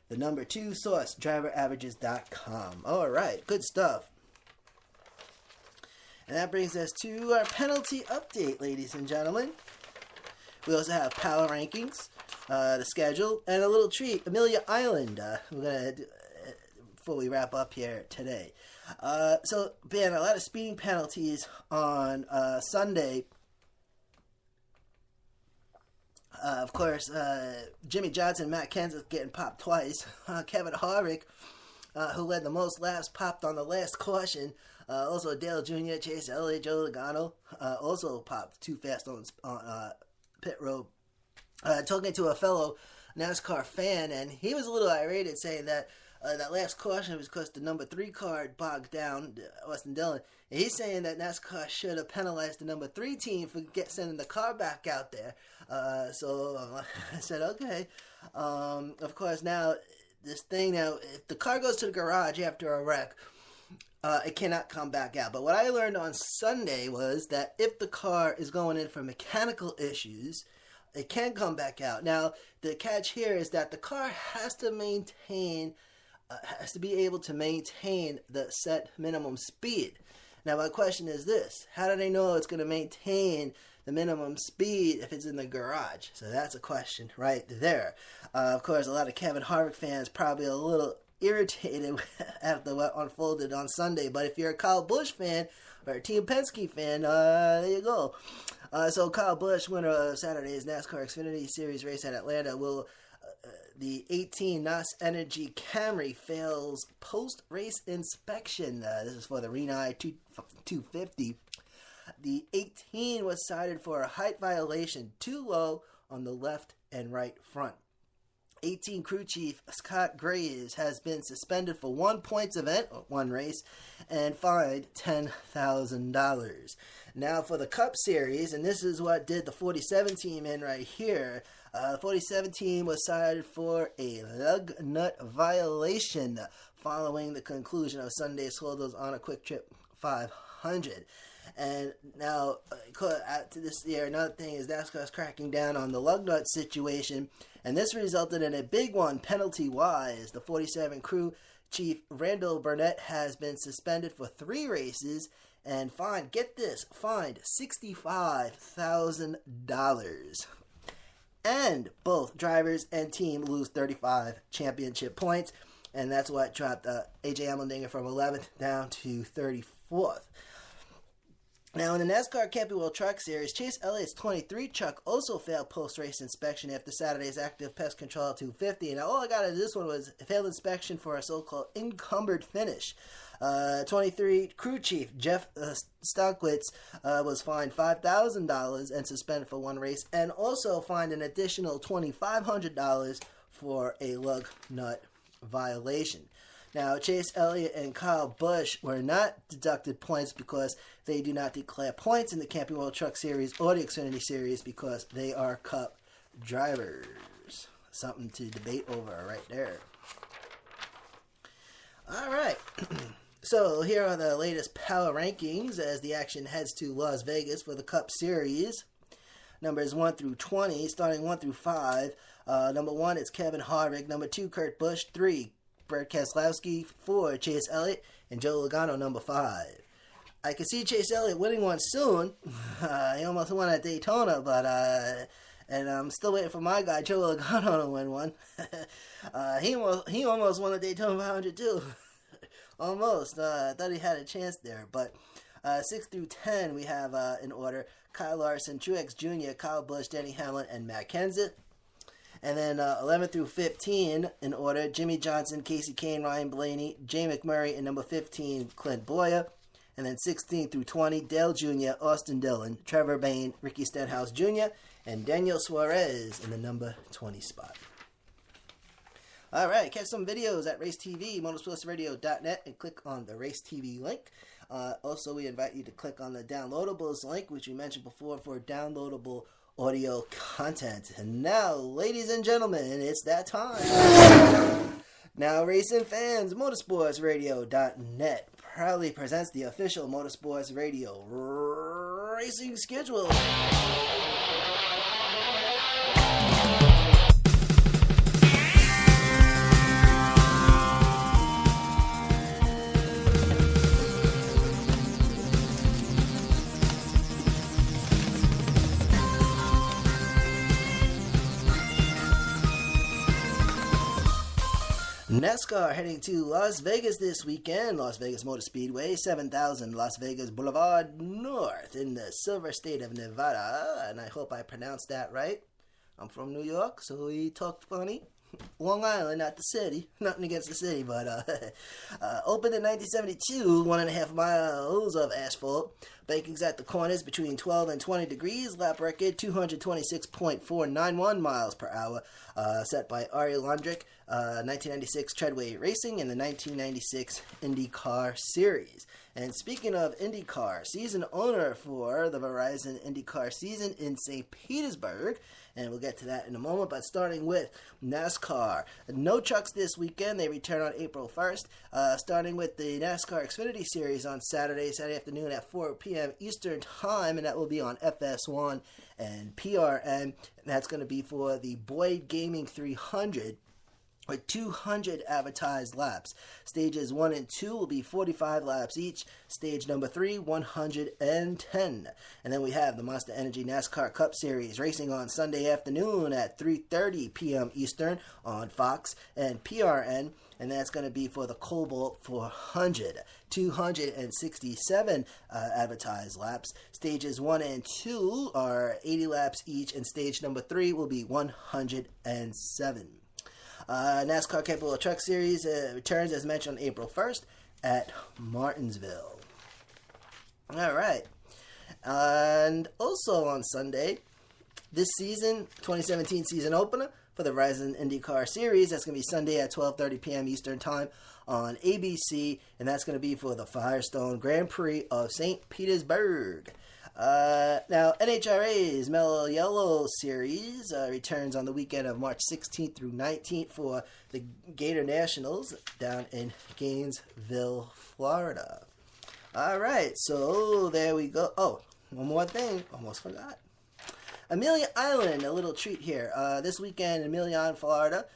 the number 2 source, driveraverages.com. All right, good stuff. And that brings us to our penalty update, ladies and gentlemen. We also have power rankings, the schedule, and a little treat, Amelia Island. We're going to do before we wrap up here today. So, Ben, a lot of speeding penalties on Sunday. Of course, Jimmy Johnson, Matt Kenseth getting popped twice. Kevin Harvick, who led the most laps, popped on the last caution. Also, Dale Jr., Chase Elliott, Joe Logano also popped too fast on pit road. Talking to a fellow NASCAR fan, and he was a little irate, saying that that last caution was because the number 3 car bogged down, Austin Dillon. And he's saying that NASCAR should have penalized the number 3 team for sending the car back out there. So I said, okay. Of course, now, this thing now, if the car goes to the garage after a wreck, it cannot come back out. But what I learned on Sunday was that if the car is going in for mechanical issues, it can come back out. Now, the catch here is that the car has to be able to maintain the set minimum speed. Now, my question is this: how do they know it's going to maintain the minimum speed if it's in the garage? So that's a question right there. Of course, a lot of Kevin Harvick fans probably a little irritated after what unfolded on Sunday. But if you're a Kyle Busch fan or a Team Penske fan, there you go. So Kyle Busch, winner of Saturday's NASCAR Xfinity Series race at Atlanta, will the 18 NOS Energy Camry fails post-race inspection. This is for the Renai 250. The 18 was cited for a height violation too low on the left and right front. 18 crew chief Scott Graves has been suspended for 1 points event, one race, and fined $10,000. Now for the Cup Series, and this is what did the 47 team in right here. The 47 team was cited for a lug nut violation following the conclusion of Sunday's holders on a Quick Trip 500. And now, to this year, another thing is NASCAR is cracking down on the lug nut situation, and this resulted in a big one penalty-wise. The 47 crew chief Randall Burnett has been suspended for 3 races and fined, get this, fined $65,000. And both drivers and team lose 35 championship points, and that's what dropped A.J. Allmendinger from 11th down to 34th. Now, in the NASCAR Camping World Truck Series, Chase Elliott's 23 truck also failed post-race inspection after Saturday's Active Pest Control 250. Now, all I got of this one was failed inspection for a so-called encumbered finish. 23 crew chief Jeff Stankwitz was fined $5,000 and suspended for 1 race, and also fined an additional $2,500 for a lug nut violation. Now, Chase Elliott and Kyle Busch were not deducted points because they do not declare points in the Camping World Truck Series or the Xfinity Series because they are Cup drivers. Something to debate over right there. All right. So here are the latest power rankings as the action heads to Las Vegas for the Cup Series. Numbers 1 through 20, starting 1 through 5. Number 1 is Kevin Harvick. Number 2, Kurt Busch. 3, Brad Keselowski. 4, Chase Elliott. And Joe Logano, number 5. I can see Chase Elliott winning one soon. He almost won at Daytona, but and I'm still waiting for my guy Joe Logano to win one. He almost won the Daytona 500 too. Almost. I thought he had a chance there. But 6 through 10 we have in order Kyle Larson, Truex Jr., Kyle Busch, Denny Hamlin, and Matt Kenseth. And then 11 through 15 in order Jimmy Johnson, Casey Kane, Ryan Blaney, Jay McMurray, and number 15 Clint Boyer. And then 16 through 20 Dale Jr., Austin Dillon, Trevor Bayne, Ricky Stenhouse Jr., and Daniel Suarez in the number 20 spot. All right, catch some videos at Race TV, motorsportsradio.net, and click on the Race TV link. Also, we invite you to click on the downloadables link, which we mentioned before, for downloadable audio content. And now, ladies and gentlemen, it's that time. Now, racing fans, motorsportsradio.net proudly presents the official Motorsports Radio racing schedule. NASCAR heading to Las Vegas this weekend. Las Vegas Motor Speedway, 7000 Las Vegas Boulevard North in the Silver State of Nevada. And I hope I pronounced that right. I'm from New York, so we talk funny. Long Island, not the city. Nothing against the city, but opened in 1972, 1.5 miles of asphalt. Baking's at the corners between 12 and 20 degrees. Lap record 226.491 miles per hour. Set by Ari Londrick, 1996 Treadway Racing in the 1996 IndyCar Series. And speaking of IndyCar, season owner for the Verizon IndyCar season in St. Petersburg. And we'll get to that in a moment, but starting with NASCAR. No trucks this weekend. They return on April 1st, starting with the NASCAR Xfinity Series on Saturday afternoon at 4 p.m. Eastern Time, and that will be on FS1 and PRN. And that's going to be for the Boyd Gaming 300. With 200 advertised laps. Stages 1 and 2 will be 45 laps each. Stage number 3, 110. And then we have the Monster Energy NASCAR Cup Series racing on Sunday afternoon at 3:30 p.m. Eastern on Fox and PRN. And that's going to be for the Cobalt 400. 267 advertised laps. Stages 1 and 2 are 80 laps each. And stage number 3 will be 107. NASCAR Capital Truck Series returns, as mentioned, on April 1st at Martinsville. All right. And also on Sunday, this season, 2017 season opener for the Verizon IndyCar Series. That's going to be Sunday at 12:30 p.m. Eastern Time on ABC, and that's going to be for the Firestone Grand Prix of St. Petersburg. Now, NHRA's Mellow Yellow Series returns on the weekend of March 16th through 19th for the Gator Nationals down in Gainesville, Florida. All right, so there we go. Oh, one more thing. Almost forgot. Amelia Island, a little treat here. This weekend in Amelia Island, Florida,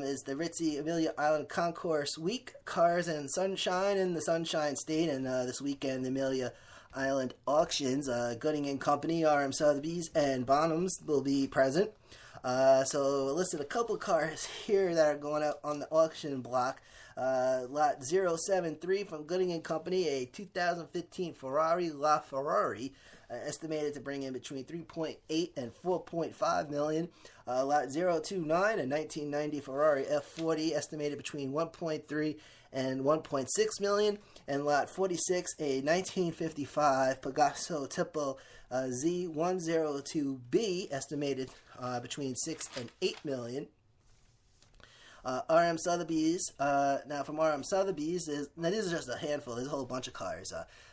is the Ritzy Amelia Island Concourse Week. Cars and Sunshine in the Sunshine State, and this weekend, the Amelia Island Auctions, Gooding and Company, RM Sotheby's, and Bonhams will be present. So I listed a couple cars here that are going out on the auction block. Lot 073 from Gooding and Company, a 2015 Ferrari LaFerrari, estimated to bring in between 3.8 and 4.5 million. Lot 029, a 1990 Ferrari F40, estimated between 1.3 and 1.6 million. And lot 46, a 1955 Pegaso Tipo Z102B, estimated between 6 and 8 million. RM Sotheby's, now from RM Sotheby's, now this is just a handful, there's a whole bunch of cars.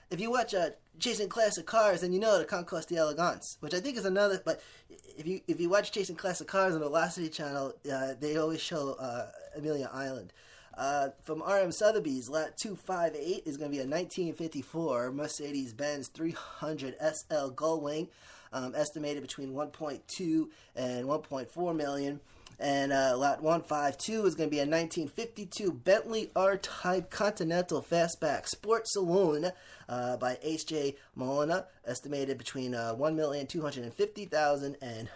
If you watch Chasing Classic Cars, then you know the Concours d'Elegance, which I think is another, but if you watch Chasing Classic Cars on the Velocity channel, they always show Amelia Island. From RM Sotheby's, lot 258 is going to be a 1954 Mercedes-Benz 300 SL Gullwing, estimated between 1.2 and 1.4 million. And lot 152 is going to be a 1952 Bentley R-Type Continental Fastback Sport Saloon by H.J. Molina, estimated between 1,250,000 and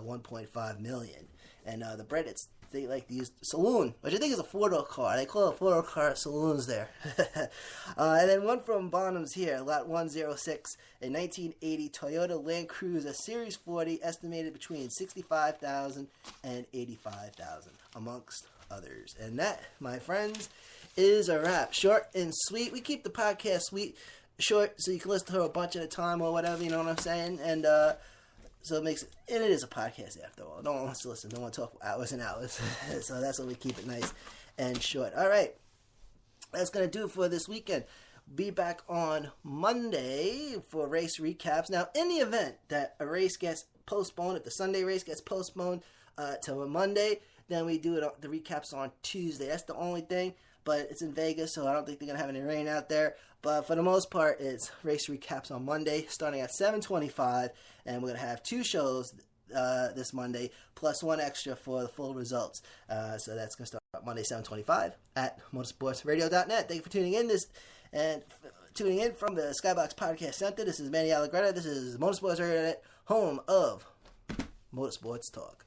1.5 million. And the Brettits, they like to use saloon, which I think is a four-door car. They call it four-door car saloons there. And then one from Bonhams here, lot 106, a 1980 Toyota Land Cruiser Series 40, estimated between 65,000 and 85,000, amongst others. And that, my friends, is a wrap. Short and sweet. We keep the podcast short, so you can listen to it a bunch at a time or whatever, you know what I'm saying? And so it makes it, and it is a podcast after all. No one wants to listen. No one wants to talk for hours and hours. So that's why we keep it nice and short. All right. That's going to do it for this weekend. Be back on Monday for race recaps. Now, in the event that a race gets postponed, if the Sunday race gets postponed to a Monday, then we do the recaps on Tuesday. That's the only thing. But it's in Vegas, so I don't think they're going to have any rain out there. But for the most part, it's race recaps on Monday, starting at 7:25. And we're going to have two shows this Monday, plus one extra for the full results. So that's going to start Monday, 7:25 at motorsportsradio.net. Thank you for tuning in tuning in from the Skybox Podcast Center. This is Manny Allegretta. This is Motorsports Radio.net, home of Motorsports Talk.